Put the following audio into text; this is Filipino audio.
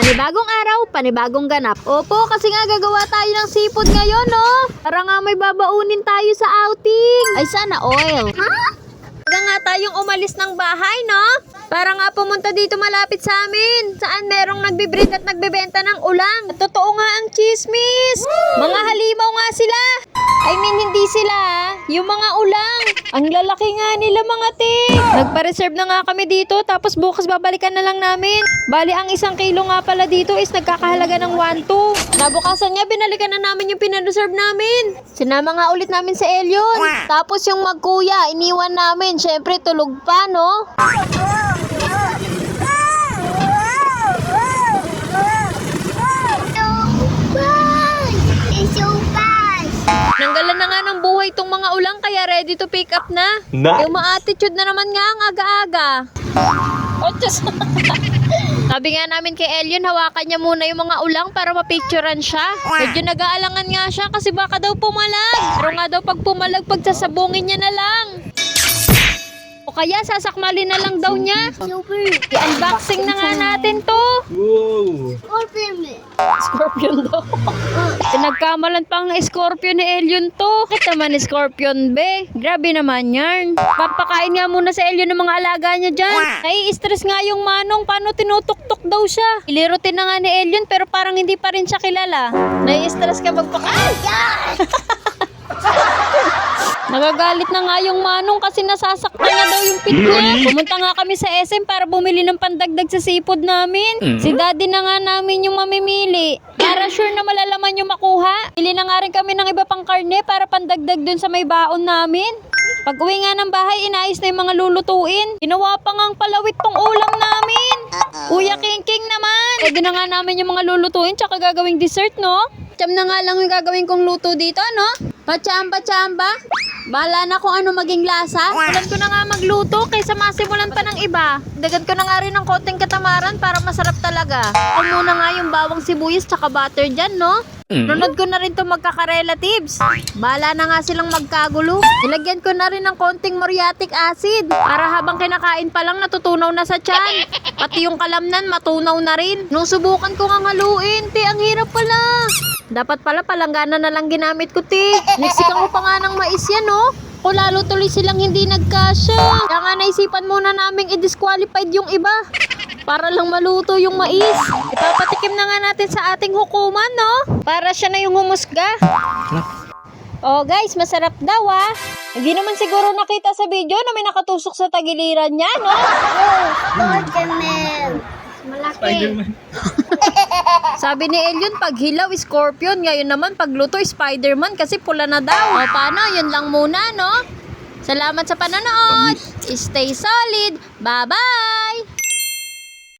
Panibagong araw, panibagong ganap. Opo, kasi nga gagawa tayo ng sipod ngayon, no? Para nga may babaunin tayo sa outing. Ay, sana oil. Ha? Aga nga tayong umalis ng bahay, no? Para nga pumunta dito malapit sa amin. Saan merong nagbibreed at nagbebenta ng ulang. At totoo nga ang chismis. Mga halimaw nga sila. I mean, hindi sila. Yung mga ulang. Ang lalaki nga nila, mga te. Nagpa-reserve na nga kami dito. Tapos bukas babalikan na lang namin. Bali, ang 1 kilo nga pala dito is nagkakahalaga ng 1.2. Nabukasan niya, binalikan na namin yung pinareserve namin. Sinama nga ulit namin sa Elion. Tapos yung magkuya, iniwan namin. Syempre, tulog pa, no? Nanggalan na nga ng buhay itong mga ulang kaya ready to pick up na. Nice. Yung ma-attitude na naman nga ang aga-aga. Oh, sabi nga namin kay Elion, hawakan niya muna yung mga ulang para mapicturean siya. Medyo nag-aalangan nga siya kasi baka daw pumalag. Pero nga daw pag pumalag, pagsasabungin niya na lang. O kaya sasakmalin na lang daw niya. I-unboxing na nga natin to. Wow. Scorpion daw. Pinagkamalan pang Scorpion ni Elion to. Bakit naman Scorpion, be? Grabe naman yan. Papakain nga muna sa Elion ng mga alaga niya dyan. Nai-stress nga yung manong. Paano tinutuktok daw siya? Ilirutin na nga ni Elion pero parang hindi pa rin siya kilala. Nai-stress ka magpakain. Nagagalit na nga yung manong kasi nasasaktan na daw yung pit niya. Pumunta nga kami sa SM para bumili ng pandagdag sa sipod namin. Si daddy na nga namin yung mamimili. Para sure na malalaman yung makuha. Bili na nga rin kami ng iba pang karne para pandagdag dun sa may baon namin. Pag uwi nga ng bahay, inayos na yung mga lulutuin. Ginawa pa ngang palawit tong ulam namin. Kuya King King naman. Pwede na nga namin yung mga lulutuin tsaka gagawing dessert, no? Tiyam na nga lang yung gagawin kong luto dito, no? Pachamba-chamba. Bahala na kung ano maging lasa. Alam ko na nga magluto kaysa masimulan pa ng iba. Dagan ko na nga rin ng konting katamaran para masarap talaga. Ako muna nga yung bawang sibuyas tsaka butter dyan, no? Nunod ko na rin to magkaka-relatives. Bahala na nga silang magkagulo. Nilagyan ko na rin ng konting muriatic acid para habang kinakain pa lang natutunaw na sa tiyan. Pati yung kalamnan matunaw na rin. Nung subukan ko nga haluin, ang hirap pala. Dapat pala palanggana na lang ginamit ko, Niksikan ko pa nga ng mais yan, no? O lalo tuloy silang hindi nagkasya. Kaya nga naisipan muna naming i-disqualified yung iba. Para lang maluto yung mais. Ipapatikim na nga natin sa ating hukuman, no? Para siya na yung humusga. Oh guys, masarap daw Hindi naman siguro nakita sa video na may nakatusok sa tagiliran niya, no? Spider-Man. Sabi ni Elion, pag hilaw, Scorpion. Ngayon naman, pagluto, Spider-Man kasi pula na daw. O paano? Yun lang muna, no? Salamat sa panonood. Stay solid. Bye-bye!